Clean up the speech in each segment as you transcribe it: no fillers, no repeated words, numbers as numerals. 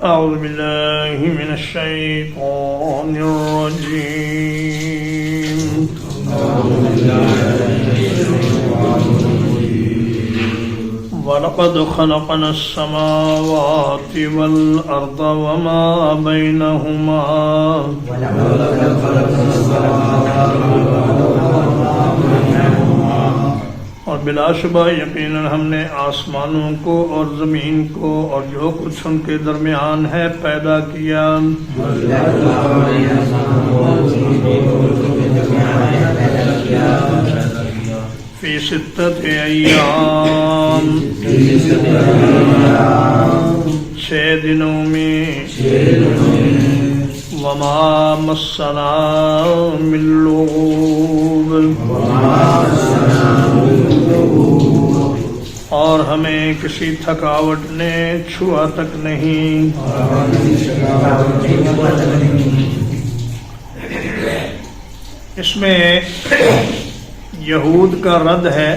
أعوذ بالله من الشيطان الرجيم وَلَقَدْ خَلَقْنَا السَّمَاوَاتِ وَالْأَرْضَ وَمَا بَيْنَهُمَا اور بلا شبہ یقیناً ہم نے آسمانوں کو اور زمین کو اور جو کچھ ان کے درمیان ہے پیدا کیا فی ستۃ ایام 6 دنوں میں وما مسنا من لغوب اور ہمیں کسی تھکاوٹ نے چھوا تک نہیں اس میں یہود کا رد ہے.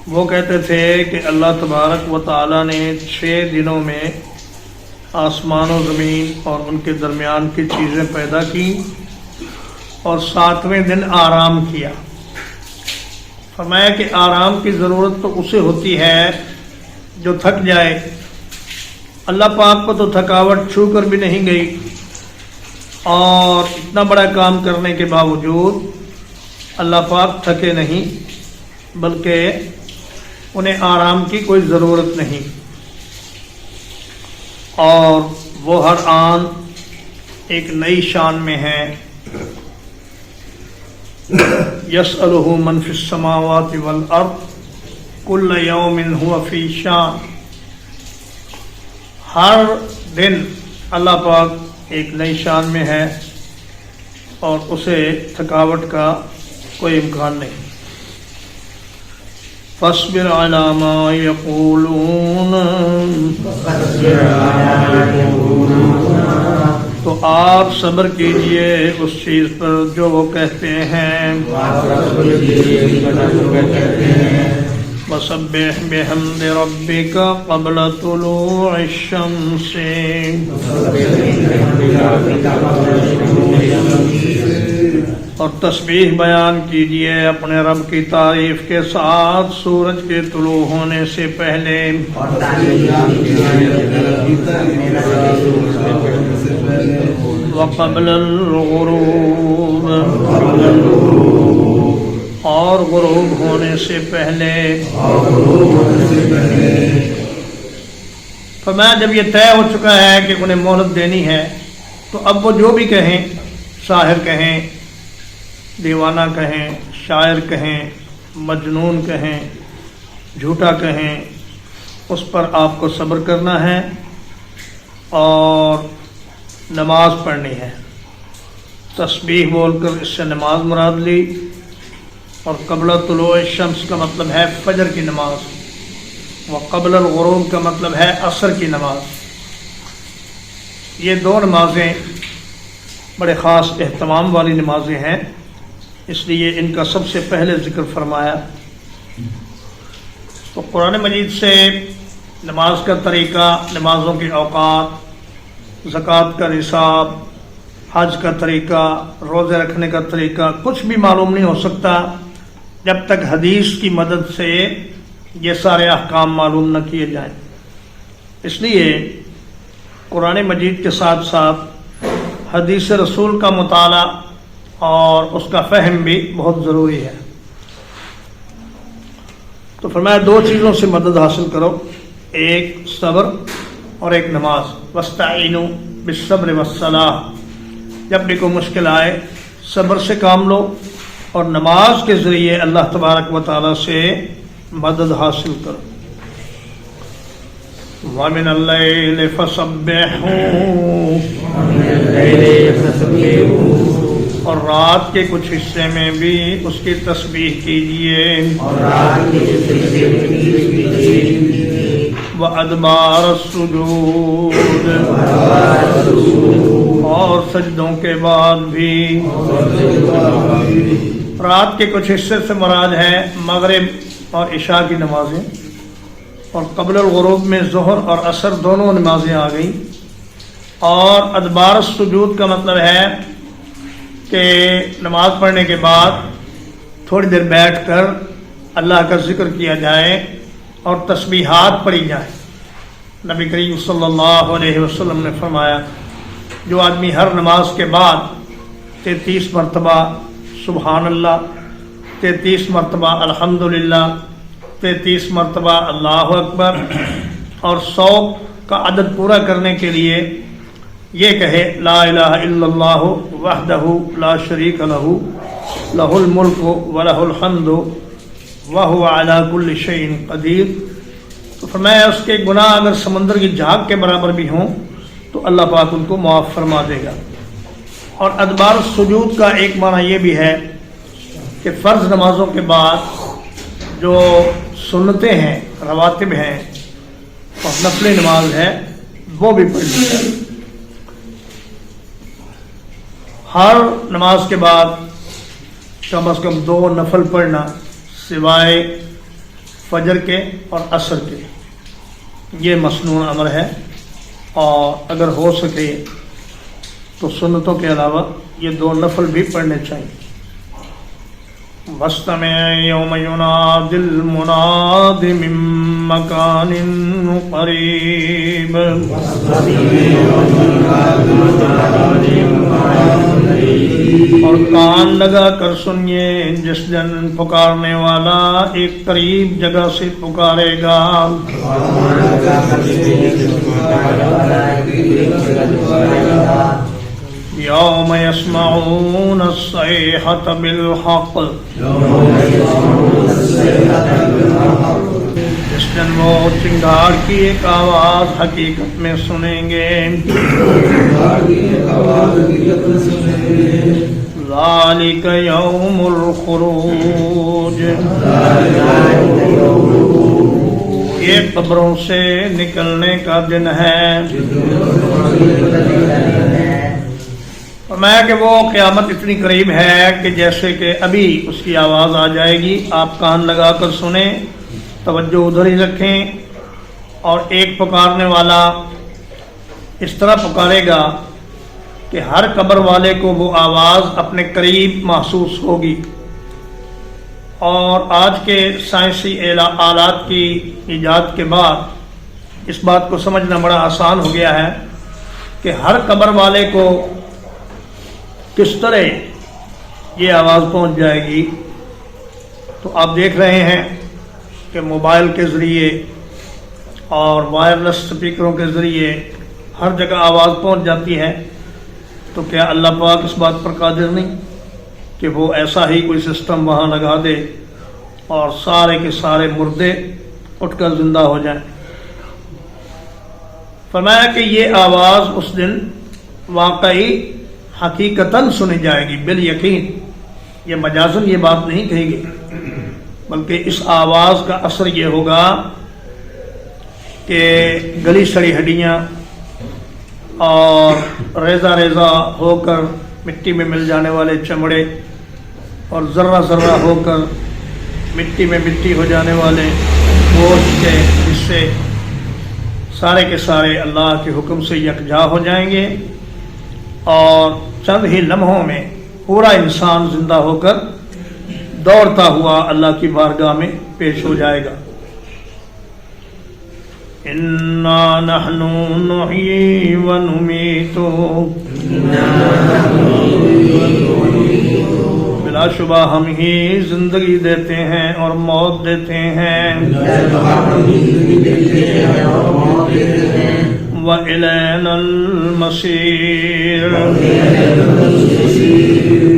وہ کہتے تھے کہ اللہ تبارک و تعالی نے 6 دنوں میں آسمان و زمین اور ان کے درمیان کی چیزیں پیدا کی اور 7ویں دن آرام کیا. فرمایا کہ آرام کی ضرورت تو اسے ہوتی ہے جو تھک جائے. اللہ پاک کو تو تھکاوٹ چھو کر بھی نہیں گئی اور اتنا بڑا کام کرنے کے باوجود اللہ پاک تھکے نہیں بلکہ انہیں آرام کی کوئی ضرورت نہیں اور وہ ہر آن ایک نئی شان میں ہے. یسألہ من فی السماوات والارض کل یوم ہوا فی شان. ہر دن اللہ پاک ایک نئی شان میں ہے اور اسے تھکاوٹ کا کوئی امکان نہیں. فاصبر علی ما یقولون تو آپ صبر کیجئے اس چیز پر جو وہ کہتے ہیں. وَسَبِّحْ بِحَمْدِ رَبِّكَ قَبْلَ طُلُوعِ الشَّمْسِ اور تسبیح بیان کیجئے اپنے رب کی تعریف کے ساتھ سورج کے طلوع ہونے سے پہلے. وقبل الغروب اور غروب ہونے سے پہلے. فرمایا جب یہ طے ہو چکا ہے کہ انہیں مہلت دینی ہے تو اب وہ جو بھی کہیں، ساحر کہیں، دیوانہ کہیں، شاعر کہیں، مجنون کہیں، جھوٹا کہیں، اس پر آپ کو صبر کرنا ہے اور نماز پڑھنی ہے. تسبیح بول کر اس سے نماز مراد لی اور قبل طلوع الشمس کا مطلب ہے فجر کی نماز، وقبل الغروب کا مطلب ہے عصر کی نماز. یہ 2 نمازیں بڑے خاص اہتمام والی نمازیں ہیں، اس لیے ان کا سب سے پہلے ذکر فرمایا. تو قرآن مجید سے نماز کا طریقہ، نمازوں کے اوقات، زکوٰۃ کا نصاب، حج کا طریقہ، روزے رکھنے کا طریقہ کچھ بھی معلوم نہیں ہو سکتا جب تک حدیث کی مدد سے یہ سارے احکام معلوم نہ کیے جائیں. اس لیے قرآن مجید کے ساتھ ساتھ حدیث رسول کا مطالعہ اور اس کا فہم بھی بہت ضروری ہے. تو فرمایا 2 چیزوں سے مدد حاصل کرو، ایک صبر اور ایک نماز. وَاسْتَعِينُوا بِالصَّبْرِ وَالصَّلَاةِ. جب بھی کوئی مشکل آئے صبر سے کام لو اور نماز کے ذریعے اللہ تبارک و تعالی سے مدد حاصل کرو. وَمِنَ اللَّيْلِ فَسَبِّحْهُ اور رات کے کچھ حصے میں بھی اس کی تسبیح کیجیے. وَأَدْبَارَ السُّجُودِ اور سجدوں کے بعد بھی. رات کے کچھ حصے سے مراد ہے مغرب اور عشاء کی نمازیں. اور قبل الغروب میں ظہر اور عصر دونوں نمازیں آ گئیں. اور ادبار السجود کا مطلب ہے کہ نماز پڑھنے کے بعد تھوڑی دیر بیٹھ کر اللہ کا ذکر کیا جائے اور تسبیحات پڑھی جائیں. نبی کریم صلی اللہ علیہ وسلم نے فرمایا جو آدمی ہر نماز کے بعد 33 مرتبہ سبحان اللہ، 33 مرتبہ الحمدللہ، 33 مرتبہ اللہ اکبر اور 100 کا عدد پورا کرنے کے لیے یہ کہے لا الہ الا اللہ وحدہ لا شریک لہ لہ الملک ولہ الحمد وہو علی کل شیء قدیر، تو فرمایا اس کے گناہ اگر سمندر کی جھاگ کے برابر بھی ہوں تو اللہ پاک ان کو معاف فرما دے گا. اور ادبار السجود کا ایک معنی یہ بھی ہے کہ فرض نمازوں کے بعد جو سنتیں ہیں، رواتب ہیں اور نفل نماز ہے وہ بھی پڑھنی چاہیے. ہر نماز کے بعد کم از کم 2 نفل پڑھنا سوائے فجر کے اور عصر کے، یہ مسنون امر ہے. اور اگر ہو سکے تو سنتوں کے علاوہ یہ 2 نفل بھی پڑھنے چاہیے. وَاسْتَمِعْ يَوْمَ يُنَادِ الْمُنَادِ مِن مَّكَانٍ قَرِيبٍ، اور کان لگا کر سنیے جس دن پکارنے والا ایک قریب جگہ سے پکارے گا. یوم یسمعون الصیحۃ بالحق، جس دن وہ چنگار کی ایک آواز حقیقت میں سنیں گے. ذالک یوم الخروج، یہ قبروں سے نکلنے کا دن ہے. فرمایا کہ وہ قیامت اتنی قریب ہے کہ جیسے کہ ابھی اس کی آواز آ جائے گی، آپ کان لگا کر سنیں، توجہ ادھر ہی رکھیں. اور ایک پکارنے والا اس طرح پکارے گا کہ ہر قبر والے کو وہ آواز اپنے قریب محسوس ہوگی. اور آج کے سائنسی آلات کی ایجاد کے بعد اس بات کو سمجھنا بڑا آسان ہو گیا ہے کہ ہر قبر والے کو کس طرح یہ آواز پہنچ جائے گی. تو آپ دیکھ رہے ہیں کہ موبائل کے ذریعے اور وائرلیس اسپیکروں کے ذریعے ہر جگہ آواز پہنچ جاتی ہے. تو کیا اللہ پاک اس بات پر قادر نہیں کہ وہ ایسا ہی کوئی سسٹم وہاں لگا دے اور سارے کے سارے مردے اٹھ کر زندہ ہو جائیں. فرمایا کہ یہ آواز اس دن واقعی حقیقتاً سنی جائے گی، بالیقین. یہ مجازن یہ بات نہیں کہی گئی، بلکہ اس آواز کا اثر یہ ہوگا کہ گلی سڑی ہڈیاں اور ریزہ ریزہ ہو کر مٹی میں مل جانے والے چمڑے اور ذرہ ذرہ ہو کر مٹی میں مٹی ہو جانے والے گوشت کے حصے سارے کے سارے اللہ کے حکم سے یکجا ہو جائیں گے. اور چند ہی لمحوں میں پورا انسان زندہ ہو کر دوڑتا ہوا اللہ کی بارگاہ میں پیش ہو جائے گا. اِنَّا نَحْنُ نُحْيِي وَنُمِيتُ، بلا شبہ ہم ہی زندگی دیتے ہیں اور موت دیتے ہیں. وَإِلَيْنَا الْمَصِيرُ،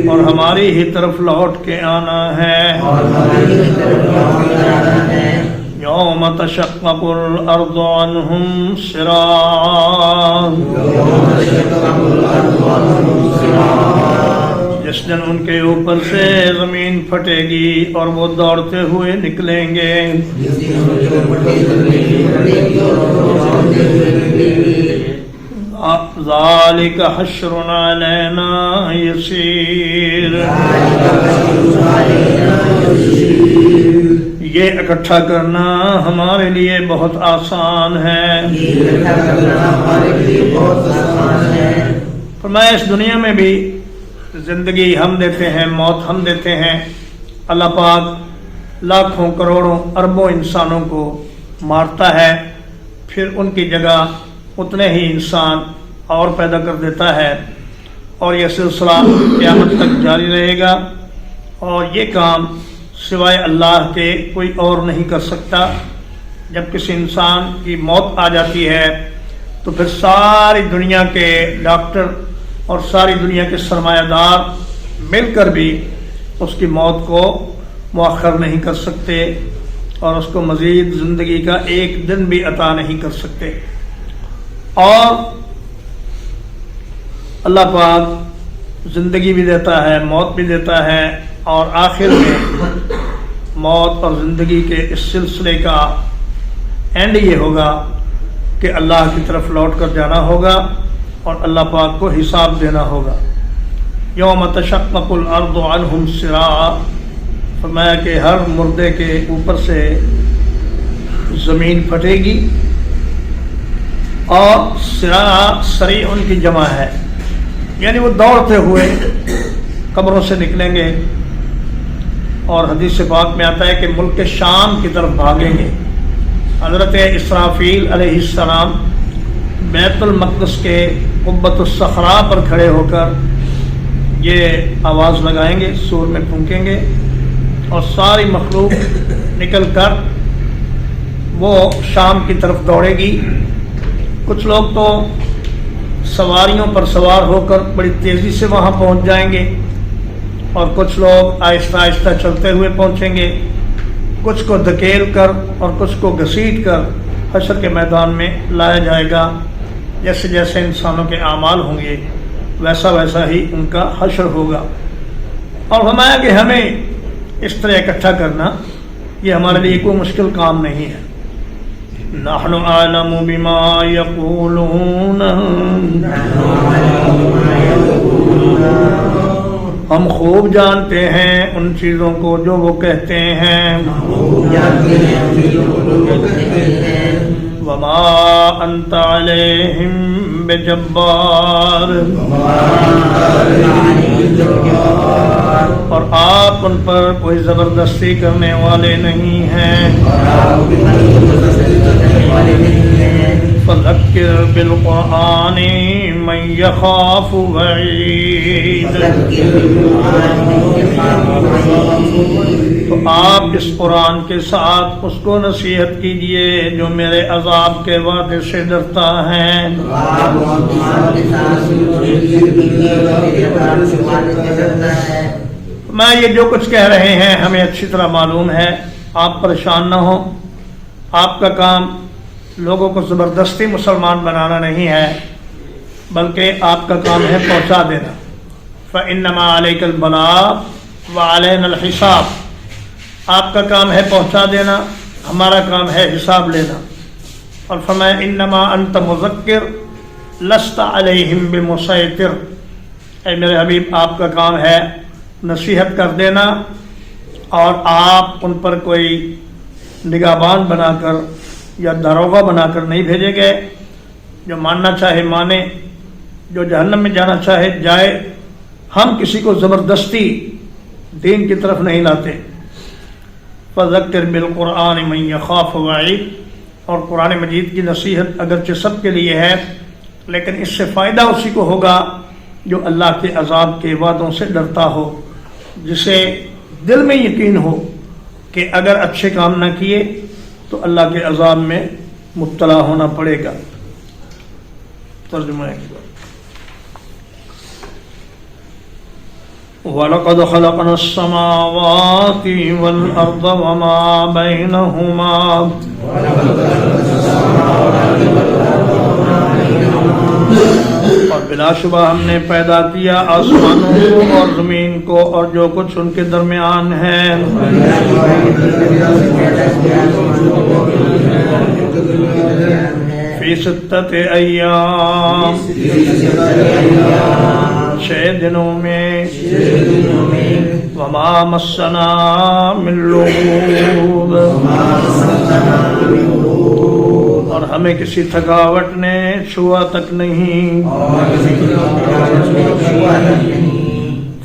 اور ہماری ہی طرف لوٹ کے آنا ہے. یوم تشقق الارض عنہم سراعا، جس دن ان کے اوپر سے زمین پھٹے گی اور وہ دوڑتے ہوئے نکلیں گے. ذالک حشر علینا یسیر، یہ اکٹھا کرنا ہمارے لیے بہت آسان ہے۔ فرمایا اس دنیا میں بھی زندگی ہم دیتے ہیں، موت ہم دیتے ہیں۔ اللہ پاک لاکھوں کروڑوں اربوں انسانوں کو مارتا ہے، پھر ان کی جگہ اتنے ہی انسان اور پیدا کر دیتا ہے، اور یہ سلسلہ قیامت تک جاری رہے گا، اور یہ کام سوائے اللہ کے کوئی اور نہیں کر سکتا۔ جب کسی انسان کی موت آ جاتی ہے تو پھر ساری دنیا کے ڈاکٹر اور ساری دنیا کے سرمایہ دار مل کر بھی اس کی موت کو مؤخر نہیں کر سکتے، اور اس کو مزید زندگی کا ایک دن بھی عطا نہیں کر سکتے۔ اور اللہ پاک زندگی بھی دیتا ہے، موت بھی دیتا ہے، اور آخر میں موت اور زندگی کے اس سلسلے کا اینڈ یہ ہوگا کہ اللہ کی طرف لوٹ کر جانا ہوگا اور اللہ پاک کو حساب دینا ہوگا۔ یوم تشقق الارض عنہم سراعا، فرمایا کہ ہر مردے کے اوپر سے زمین پھٹے گی، اور سراع سریع ان کی جمع ہے، یعنی وہ دوڑتے ہوئے قبروں سے نکلیں گے، اور حدیث پاک میں آتا ہے کہ ملک شام کی طرف بھاگیں گے۔ حضرت اسرافیل علیہ السلام بیت المقدس کے قبۃ الصخرا پر کھڑے ہو کر یہ آواز لگائیں گے، سور میں پھونکیں گے، اور ساری مخلوق نکل کر وہ شام کی طرف دوڑے گی۔ کچھ لوگ تو سواریوں پر سوار ہو کر بڑی تیزی سے وہاں پہنچ جائیں گے، اور کچھ لوگ آہستہ آہستہ چلتے ہوئے پہنچیں گے، کچھ کو دھکیل کر اور کچھ کو گھسیٹ کر حشر کے میدان میں لایا جائے گا۔ جیسے جیسے انسانوں کے اعمال ہوں گے ویسا ویسا ہی ان کا حشر ہوگا۔ اور فرمایا کہ ہمیں اس طرح اکٹھا کرنا یہ ہمارے لیے کوئی مشکل کام نہیں ہے۔ نحن اعلم بما یقولون، ہم خوب جانتے ہیں ان چیزوں کو جو وہ کہتے ہیں۔ وما انت علیہم بجبار، اور آپ ان پر کوئی زبردستی کرنے والے نہیں ہیں۔ فذکر بالقرآن من یخاف وعید، تو آپ اس قرآن کے ساتھ اس کو نصیحت کیجئے جو میرے عذاب کے وعدے سے ڈرتا ہے۔ میں یہ جو کچھ کہہ رہے ہیں ہمیں اچھی طرح معلوم ہے، آپ پریشان نہ ہوں۔ آپ کا کام لوگوں کو زبردستی مسلمان بنانا نہیں ہے، بلکہ آپ کا کام ہے پہنچا دینا۔ فإنما علیک البلاغ وعلینا الحساب، آپ کا کام ہے پہنچا دینا، ہمارا کام ہے حساب لینا۔ اور فرمایا انما انت مذکر لست علیہم بمسیطر، اے میرے حبیب آپ کا کام ہے نصیحت کر دینا، اور آپ ان پر کوئی نگہبان بنا کر یا داروغہ بنا کر نہیں بھیجے گئے۔ جو ماننا چاہے مانے، جو جہنم میں جانا چاہے جائے، ہم کسی کو زبردستی دین کی طرف نہیں لاتے۔ فذکر بالقرآن من یخاف وعید، اور قرآن مجید کی نصیحت اگرچہ سب کے لیے ہے، لیکن اس سے فائدہ اسی کو ہوگا جو اللہ کے عذاب کے وعدوں سے ڈرتا ہو، جسے دل میں یقین ہو کہ اگر اچھے کام نہ کیے تو اللہ کے عذاب میں مبتلا ہونا پڑے گا۔ ترجمہ ہے وَلَقَدْ خَلَقْنَا السَّمَاوَاتِ وَالْأَرْضَ وَمَا بَيْنَهُمَا، اور بلا شبہ ہم نے پیدا کیا آسمانوں کو اور زمین کو اور جو کچھ ان کے درمیان ہے۔ فی ستۃ ایام، 6 دنوں میں وما مسنا من لغوب اور ہمیں کسی تھکاوٹ نے چھوا تک نہیں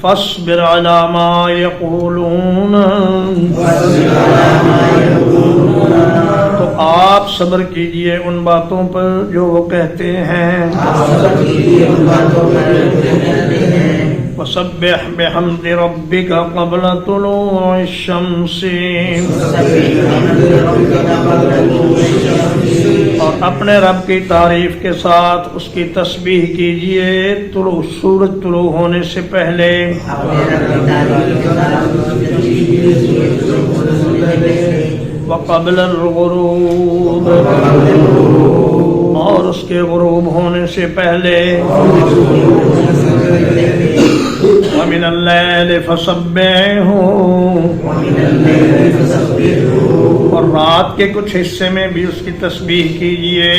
فاصبر علی ما یقولون تو آپ صبر کیجئے ان باتوں پر جو وہ کہتے ہیں وسبح بحمد ربک قبل طلوع الشمس اور اپنے رب کی تعریف کے ساتھ اس کی تسبیح کیجئے سورج طلوع ہونے سے پہلے وقبل الغروب اور اس کے غروب ہونے سے پہلے ومن اللیل فسبحہ اور رات کے کچھ حصے میں بھی اس کی تسبیح کیجئے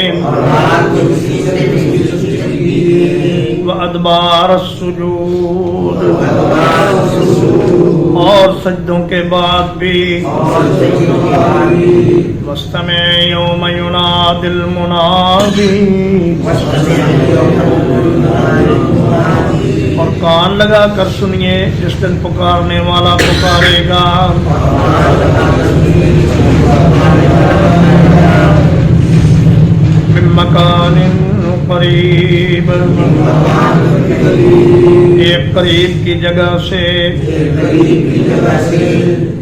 وادبار السجود اور سجدوں کے بعد بھی واستمع یوم ینادی المنادی اور کان لگا کر سنیے جس دن پکارنے والا پکارے گا من مکان قریب ایک قریب کی جگہ سے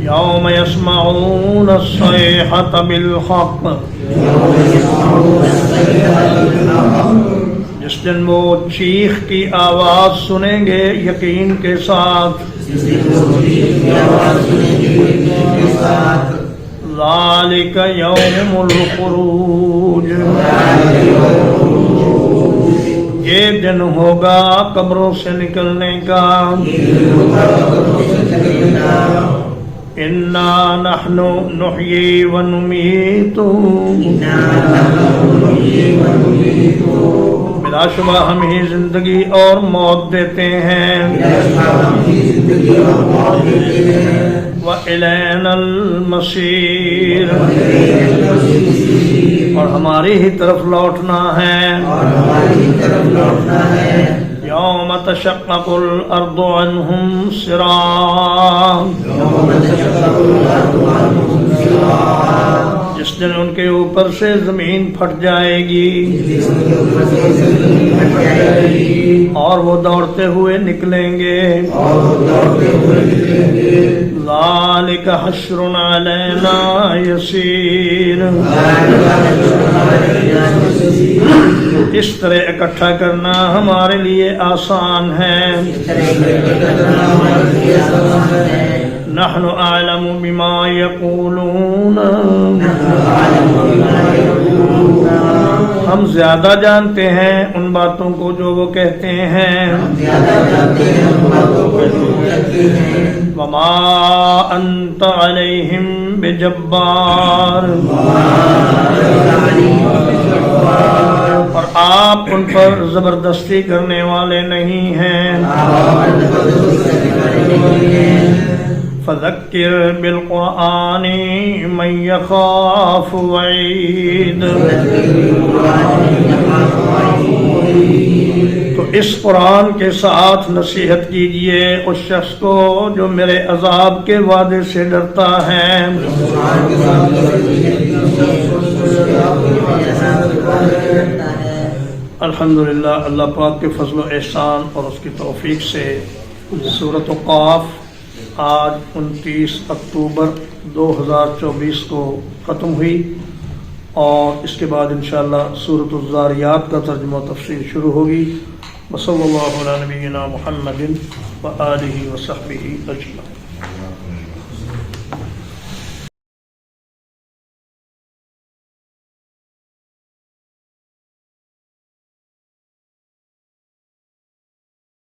یوم یسمعون الصیحۃ بالحق جس دن وہ چیخ کی آواز سنیں گے یقین کے ساتھ ذالک یوم الخروج یہ دن ہوگا قبروں سے نکلنے کا انا نحن نحیی ونمیت بلا شبہ ہم ہی زندگی اور موت دیتے ہیں وَإِلَيْنَا الْمَصِيرُ اور ہماری ہی طرف لوٹنا ہے یوم تشقق الارض عنہم سراعا جس دن ان کے اوپر سے زمین پھٹ جائے گی اور وہ دوڑتے ہوئے نکلیں گے ذالک حشر علینا یسیر اس طرح اکٹھا کرنا ہمارے لیے آسان ہے نحن اعلم بما یقولون ہم زیادہ جانتے ہیں ان باتوں کو جو وہ کہتے ہیں وما انت علیہم بجبار اور آپ ان پر زبردستی کرنے والے نہیں ہیں فذکر بالقرآن من یخاف وعید تو اس قرآن کے ساتھ نصیحت کیجئے اس شخص کو جو میرے عذاب کے وعدے سے ڈرتا ہے الحمدللہ اللہ پاک کے فضل و احسان اور اس کی توفیق سے سورۃ قاف آج 29 اکتوبر 2024 کو ختم ہوئی اور اس کے بعد انشاءاللہ سورۃ الذاریات کا ترجمہ و تفسیر شروع ہوگی وصلی اللہ علی نبینا محمد وآلہ وصحبہ اجمعین.